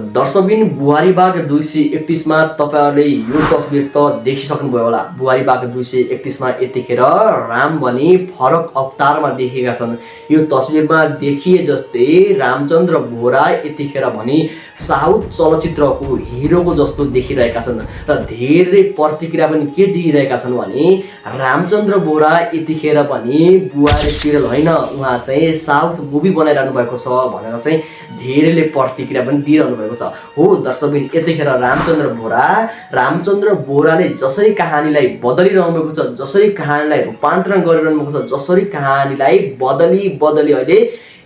दर्शकबिन बुहारीबाग 231 मा तपाईहरुले यो तस्बिर त देखिसक्नुभयो होला। बुहारीबाग 231 मा यतिखेर राम भने फरक अवतारमा देखिएका छन्। यो तस्बिरमा देखिए जस्तै रामचन्द्र बोहरा यतिखेर भने साउथ चलचित्रको हिरोको जस्तो देखिरहेका छन् र धेरै प्रतिक्रिया पनि के दिइरहेका छन् भने रामचन्द्र बोहरा यतिखेर पनि बुहारी सिरियल होइन, उहाँ चाहिँ साउथ मुभी बनाइरहनु भएको छ भनेर चाहिँ धेरैले प्रतिक्रिया पनि दिइरहनु भएको छ। हो दर्शकबिन, यतिखेर रामचन्द्र बोहराले जसरी कहानीलाई बदलिरहनु भएको छ, जसरी कहानीलाई रूपान्तरण गरिरहनु भएको छ, जसरी कहानीलाई बदली अहिले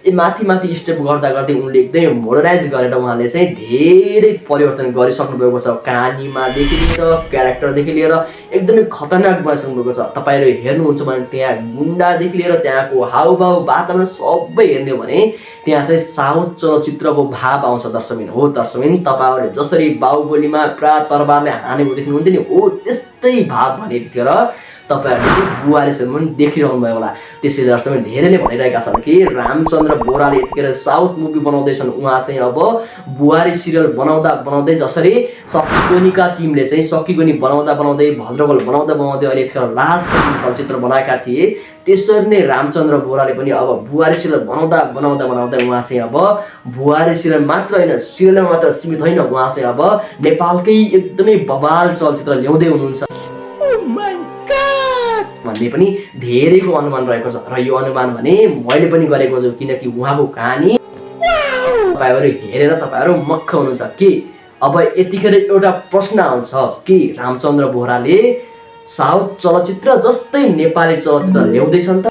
माथि स्टेप गर्दा गर्दै उनले एकदमै मोडर्नाइज गरेर उहाँले चाहिँ धेरै परिवर्तन गरिसक्नु भएको छ। कहानीमादेखि लिएर क्यारेक्टरदेखि लिएर एकदमै खतरनाक बनाइसक्नु भएको छ। तपाईहरु हेर्नुहुन्छ भने त्यहाँ गुण्डादेखि लिएर त्यहाँको हाउभाउ वातावरण सबै हेर्ने हो भने त्यहाँ चाहिँ साउथ चलचित्रको भाव आउँछ दर्शकबिन। हो दर्शकबिन, तपाईहरुले जसरी बाहुबलीमा पुरा तरबारले हानेको देख्नुहुन्थ्यो नि, हो त्यस्तै भाव भने त्यतिखेर तपाईहरुले बुहारी सिरियल पनि देखिरहनु भयो होला। त्यसैले दर्शकबिन धेरैले भनिरहेका छन् कि रामचन्द्र बोहराले यतिखेर साउथ मुभी बनाउँदैछन्, उहाँ चाहिँ अब बुहारी सिरियल बनाउँदै जसरी सकिगोनीका टिमले चाहिँ सकिगोनी बनाउँदै भद्रगोल बनाउँदै अहिले यतिखेर लास्ट चलचित्र बनाएका थिए, त्यसरी नै रामचन्द्र बोहराले पनि अब बुहारी सिरियल बनाउँदै उहाँ चाहिँ अब बुहारी सिरियल मात्र होइन, सिरियलमा मात्र सीमित होइन, उहाँ चाहिँ अब नेपालकै एकदमै बवाल चलचित्र ल्याउँदै हुनुहुन्छ भन्ने पनि धेरैको अनुमान रहेको छ। र यो अनुमान भने मैले पनि गरेको छु, किनकि उहाँको कहानी तपाईहरु हेरेर तपाईहरु मक्ख हुनुहुन्छ कि अब यतिखेर एउटा प्रश्न आउँछ कि रामचन्द्र बोहराले साउथ चलचित्र जस्तै नेपाली चलचित्र ल्याउँदैछन् त।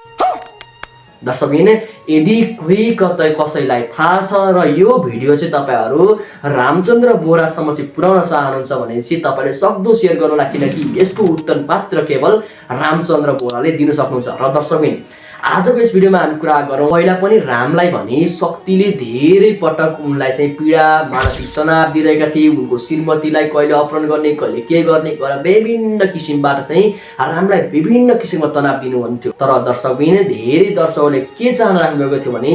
दर्शकबिन, यदि कोही कसैलाई थाहा छ र यो भिडियो चाहिँ तपाईहरु रामचन्द्र बोहरासम्म चाहिँ पुर्याउन चाहनुहुन्छ भने चाहिँ तपाईले सक्दो शेयर गर्नुहोला, किनकि यसको उत्तर मात्र केवल रामचन्द्र बोहराले दिन सक्नुहुन्छ। र दर्शकबिन, आजको यस भिडियोमा हामी कुरा गरौँ पहिला पनि रामलाई भने शक्तिले धेरै पटक उनलाई चाहिँ पीडा मानसिक तनाव दिइरहेका थिए। उनको श्रीमतीलाई कहिले अपहरण गर्ने, कहिले के गर्ने गरेर विभिन्न किसिमबाट चाहिँ रामलाई विभिन्न किसिमको तनाव दिनुहुन्थ्यो। तर दर्शकबिन, धेरै दर्शकहरूले के चाहना राख्नुभएको थियो भने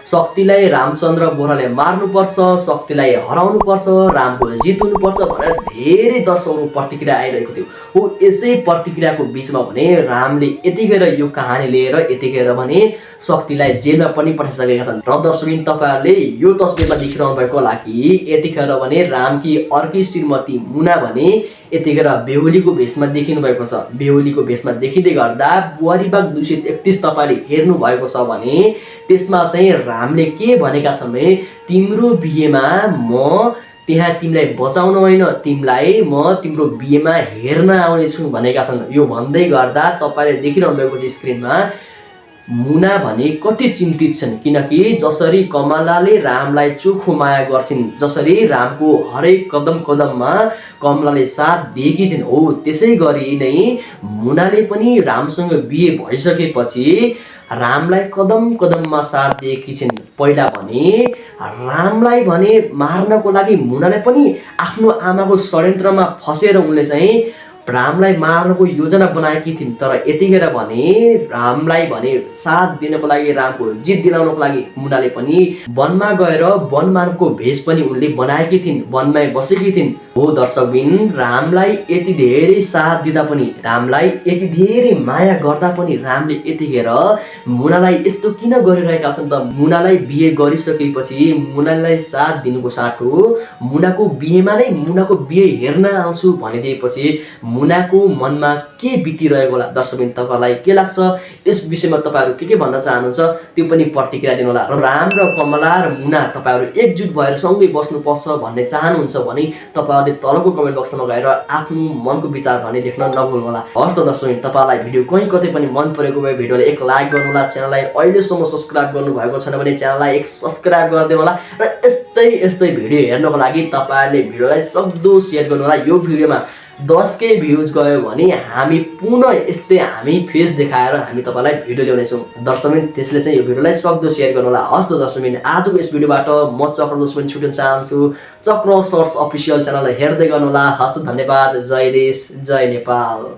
शक्तिलाई रामचन्द्र बोहराले मार्नुपर्छ, शक्तिलाई हराउनुपर्छ, रामको जित हुनुपर्छ भनेर धेरै दर्शकहरूको प्रतिक्रिया आइरहेको थियो। हो यसै प्रतिक्रियाको बीचमा भने रामले यतिखेर यो कहानी लिएर यतिखेर भने शक्तिलाई जेलमा पनि पठाइसकेका छन्। र दर्शकबिन, तपाईहरुले यो तस्बिरमा देखिरहनु भएको होला कि यतिखेर भने रामकी अर्की श्रीमती मुना भने यतिखेर बेहुलीको भेषमा देखिनु भएको छ। बेहुलीको भेषमा देखिँदै गर्दा बुहारीबाग 231 तपाईले हेर्नु भएको छ भने त्यसमा चाहिँ रामले के भनेका छन् भने तिम्रो बिहेमा म त्यहाँ तिमीलाई बचाउन होइन, तिमीलाई म तिम्रो बिहेमा हेर्न आउनेछु भनेका छन्। यो भन्दै गर्दा तपाईले देखिरहनु भएको छ स्क्रिनमा मुना भने कति चिन्तित छन्, किनकि जसरी कमलाले रामलाई चोखो माया गर्छिन्, जसरी रामको हरेक कदममा कमलाले साथ दिएकी छिन्, हो त्यसै गरी नै मुनाले पनि रामसँग बिहे भइसकेपछि रामलाई कदममा साथ दिएकी छिन्। पहिला भने रामलाई भने मार्नको लागि मुनाले पनि आफ्नो आमाको षड्यन्त्रमा फसेर उनले चाहिँ रामलाई मार्नको योजना बनाएकी थिइन्। तर यतिखेर भने रामलाई भने साथ दिनको लागि, रामको जित दिलाउनको लागि मुनाले पनि वनमा गएर वनमानको भेष पनि उनले बनाएकी थिइन्, वनमै बसेकी थिइन्। हो दर्शकबिन, रामलाई यति धेरै साथ दिँदा पनि, रामलाई यति धेरै माया गर्दा पनि रामले यतिखेर मुनालाई यस्तो किन गरिरहेका छन् त? मुनालाई बिहे गरिसकेपछि मुनालाई साथ दिनुको साटो मुनाको बिहेमा नै मुनाको बिहे हेर्न आउँछु भनिदिएपछि मुनाको मनमा के बितिरहेको होला? दर्शकबिन, तपाईलाई के लाग्छ यस विषयमा? तपाईहरु के भन्न चाहनुहुन्छ त्यो पनि प्रतिक्रिया दिनु होला। र राम र कमला र मुना तपाईहरु एकजुट भएर सँगै बस्नुपर्छ भन्ने चाहनुहुन्छ भने तपाईहरुले तलको कमेन्ट बक्समा गएर आफ्नो मनको विचार भने लेख्न नभुल्नु होला। हस् त दर्शकबिन, तपाईलाई भिडियो कतै पनि मन परेको भए भिडियोलाई एक लाइक गर्नु होला। च्यानललाई अहिलेसम्म सब्स्क्राइब गर्नु भएको छैन भने च्यानललाई एक सब्स्क्राइब गरिदिनु होला। र यस्तै भिडियो हेर्नको लागि तपाईहरुले भिडियोलाई सक्दो शेयर गर्नु होला। यो भिडियोमा 10K भ्युज गयो भने हामी पुनः यस्तै हामी फेस देखाएर हामी तपाईलाई भिडियो ल्याउनेछौँ दर्शकबिन। त्यसले चाहिँ यो भिडियोलाई सक्दो शेयर गर्नु होला। हस् त दर्शकबिन, आजको यस भिडियोबाट म चक्र जोस पनि छुट्न चाहन्छु। चक्र सर्ट्स अफिसियल च्यानललाई हेर्दै गर्नु होला। हस् त, धन्यवाद। जय देश जय नेपाल।